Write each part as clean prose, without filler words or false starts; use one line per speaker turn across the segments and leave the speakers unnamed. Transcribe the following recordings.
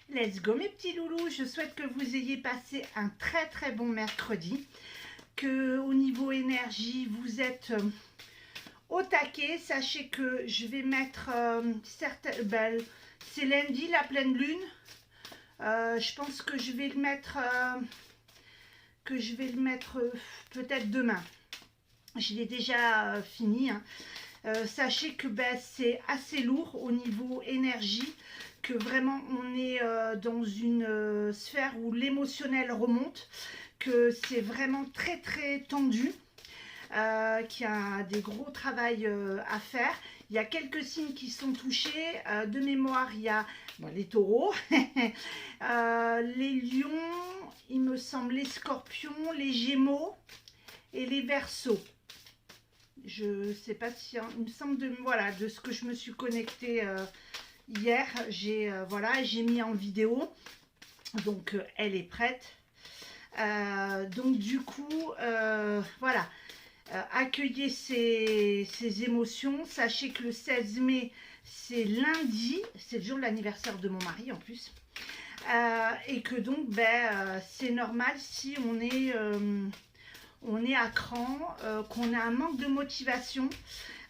Let's go mes petits loulous, je souhaite que vous ayez passé un très bon mercredi, que au niveau énergie vous êtes au taquet. Sachez que je vais mettre certaines, c'est lundi la pleine lune, je pense que je vais le mettre peut-être demain. Je l'ai déjà fini, hein. Sachez que c'est assez lourd au niveau énergie, que vraiment on est dans une sphère où l'émotionnel remonte, que c'est vraiment très tendu, qu'il y a des gros travail à faire. Il y a quelques signes qui sont touchés. De mémoire, il y a les taureaux, les lions, il me semble les scorpions, les gémeaux et les verseaux. Je ne sais pas si, il me semble de ce que je me suis connectée hier, j'ai mis en vidéo, donc elle est prête. Donc du coup, accueillez ces émotions. Sachez que le 16 mai, c'est lundi, c'est le jour de l'anniversaire de mon mari en plus. Et que donc, c'est normal si on est à cran, qu'on a un manque de motivation.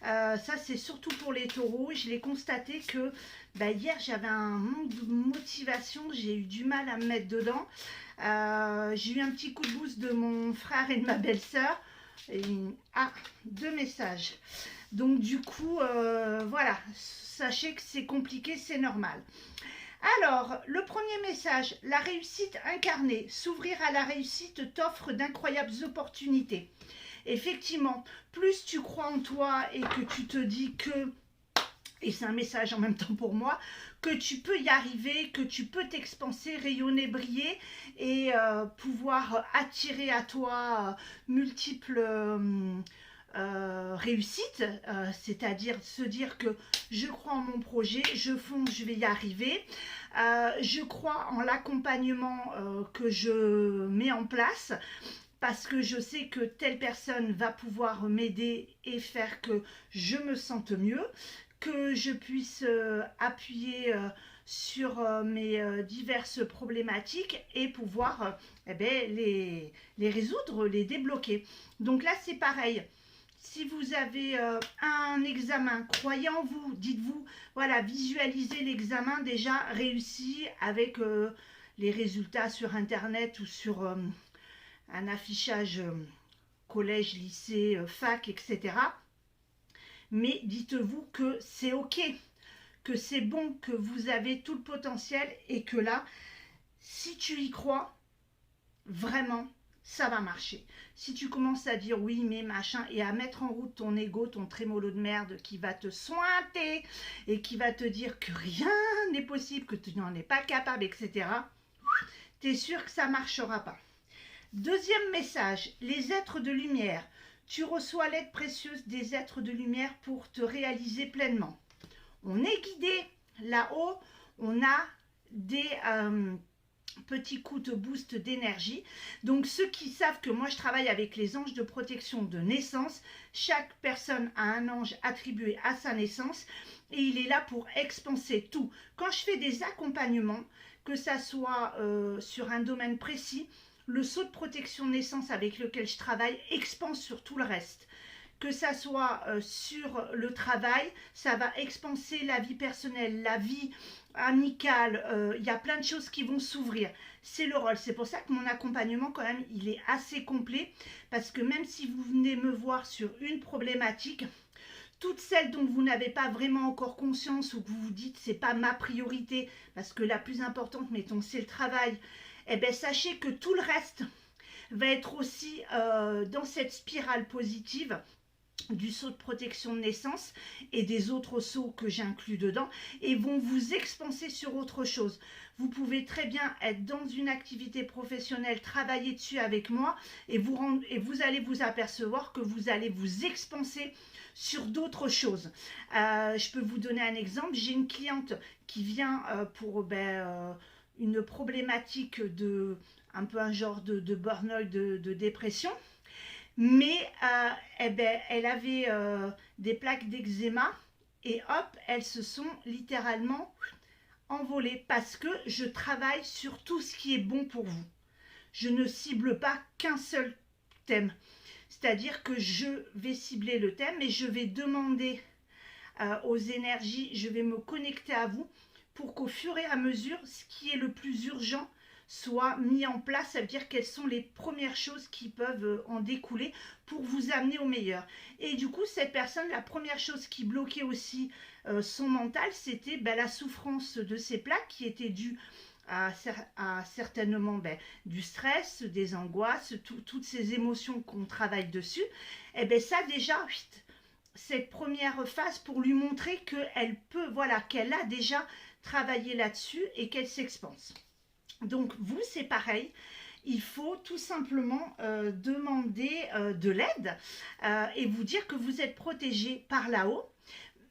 Ça, c'est surtout pour les taureaux. Je l'ai constaté que hier, j'avais un manque de motivation. J'ai eu du mal à me mettre dedans. J'ai eu un petit coup de boost de mon frère et de ma belle-sœur. Deux messages. Donc, du coup, sachez que c'est compliqué, c'est normal. Alors, le premier message, la réussite incarnée. S'ouvrir à la réussite t'offre d'incroyables opportunités. Effectivement, plus tu crois en toi et que tu te dis que, et c'est un message en même temps pour moi, que tu peux y arriver, que tu peux t'expanser, rayonner, briller et pouvoir attirer à toi multiples réussites, c'est-à-dire se dire que je crois en mon projet, je fonce, je vais y arriver, je crois en l'accompagnement que je mets en place, parce que je sais que telle personne va pouvoir m'aider et faire que je me sente mieux, que je puisse appuyer sur mes diverses problématiques et pouvoir les résoudre, les débloquer. Donc là, c'est pareil. Si vous avez un examen, croyez en vous, dites-vous, visualisez l'examen déjà réussi avec les résultats sur Internet ou sur un affichage collège, lycée, fac, etc. Mais dites-vous que c'est ok, que c'est bon, que vous avez tout le potentiel et que là, si tu y crois, vraiment, ça va marcher. Si tu commences à dire oui, mais machin, et à mettre en route ton ego, ton trémolo de merde qui va te sointer et qui va te dire que rien n'est possible, que tu n'en es pas capable, etc., t'es sûr que ça ne marchera pas. Deuxième message, les êtres de lumière. Tu reçois l'aide précieuse des êtres de lumière pour te réaliser pleinement. On est guidé là-haut, on a des petits coups de boost d'énergie. Donc ceux qui savent que moi je travaille avec les anges de protection de naissance, chaque personne a un ange attribué à sa naissance et il est là pour expanser tout. Quand je fais des accompagnements, que ça soit sur un domaine précis, le sceau de protection de naissance avec lequel je travaille expanse sur tout le reste. Que ça soit sur le travail, ça va expanser la vie personnelle, la vie amicale, y a plein de choses qui vont s'ouvrir. C'est le rôle. C'est pour ça que mon accompagnement, quand même, il est assez complet, parce que même si vous venez me voir sur une problématique, toutes celles dont vous n'avez pas vraiment encore conscience ou que vous vous dites c'est pas ma priorité, parce que la plus importante, mettons, c'est le travail, sachez que tout le reste va être aussi dans cette spirale positive du sceau de protection de naissance et des autres sceaux que j'inclus dedans et vont vous expanser sur autre chose. Vous pouvez très bien être dans une activité professionnelle, travailler dessus avec moi et vous allez vous apercevoir que vous allez vous expanser sur d'autres choses. Je peux vous donner un exemple. J'ai une cliente qui vient pour une problématique un peu un genre de burn-out, de dépression. Mais elle avait des plaques d'eczéma et hop, elles se sont littéralement envolé parce que je travaille sur tout ce qui est bon pour vous. Je ne cible pas qu'un seul thème. C'est-à-dire que je vais cibler le thème et je vais demander aux énergies, je vais me connecter à vous pour qu'au fur et à mesure, ce qui est le plus urgent soit mis en place. Ça veut dire quelles sont les premières choses qui peuvent en découler pour vous amener au meilleur. Et du coup, cette personne, la première chose qui bloquait aussi son mental, c'était la souffrance de ses plaques qui était due à certainement du stress, des angoisses, toutes ces émotions qu'on travaille dessus. Et bien ça déjà, cette première phase pour lui montrer qu'elle peut, voilà, qu'elle a déjà travaillé là-dessus et qu'elle s'expanse. Donc vous, c'est pareil. Il faut tout simplement demander de l'aide et vous dire que vous êtes protégé par là-haut.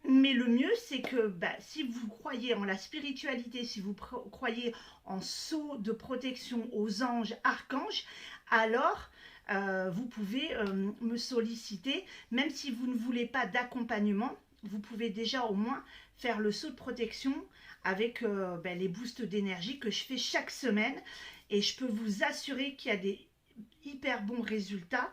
Mais le mieux, c'est que si vous croyez en la spiritualité, si vous croyez en sceau de protection aux anges, archanges, alors vous pouvez me solliciter. Même si vous ne voulez pas d'accompagnement, vous pouvez déjà au moins faire le saut de protection avec les boosts d'énergie que je fais chaque semaine. Et je peux vous assurer qu'il y a des hyper bons résultats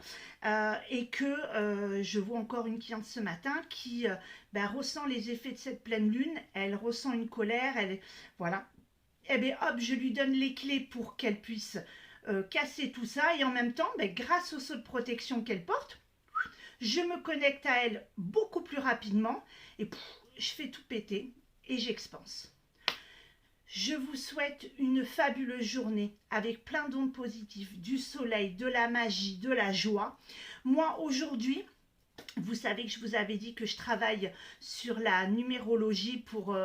et que je vois encore une cliente ce matin qui ressent les effets de cette pleine lune. Elle ressent une colère, voilà. Et bien hop, je lui donne les clés pour qu'elle puisse casser tout ça et en même temps, grâce au saut de protection qu'elle porte, je me connecte à elle beaucoup plus rapidement et je fais tout péter et j'expanse. Je vous souhaite une fabuleuse journée avec plein d'ondes positives, du soleil, de la magie, de la joie. Moi, aujourd'hui, vous savez que je vous avais dit que je travaille sur la numérologie pour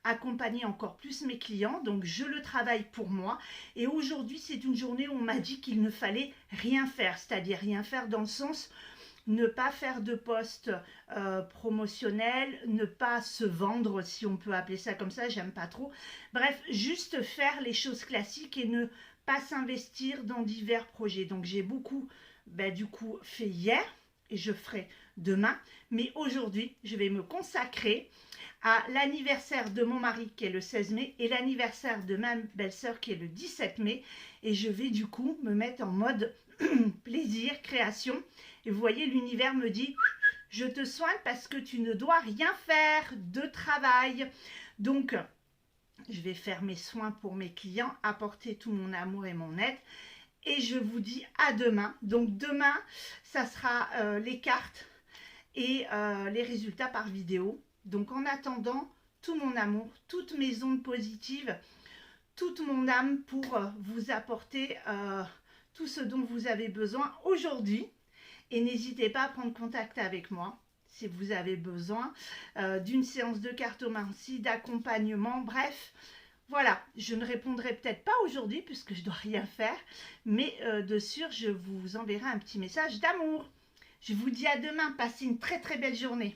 accompagner encore plus mes clients. Donc, je le travaille pour moi. Et aujourd'hui, c'est une journée où on m'a dit qu'il ne fallait rien faire. C'est-à-dire rien faire dans le sens ne pas faire de post promotionnel, ne pas se vendre, si on peut appeler ça comme ça, j'aime pas trop. Bref, juste faire les choses classiques et ne pas s'investir dans divers projets. Donc j'ai beaucoup du coup fait hier et je ferai demain. Mais aujourd'hui, je vais me consacrer à l'anniversaire de mon mari qui est le 16 mai et l'anniversaire de ma belle-sœur qui est le 17 mai. Et je vais du coup me mettre en mode plaisir, création. Et vous voyez, l'univers me dit, je te soigne parce que tu ne dois rien faire de travail. Donc, je vais faire mes soins pour mes clients, apporter tout mon amour et mon aide. Et je vous dis à demain. Donc, demain, ça sera les cartes et les résultats par vidéo. Donc, en attendant, tout mon amour, toutes mes ondes positives, toute mon âme pour vous apporter tout ce dont vous avez besoin aujourd'hui. Et n'hésitez pas à prendre contact avec moi si vous avez besoin d'une séance de cartomancie, d'accompagnement, bref. Voilà, je ne répondrai peut-être pas aujourd'hui puisque je ne dois rien faire, mais de sûr, je vous enverrai un petit message d'amour. Je vous dis à demain, passez une très très belle journée.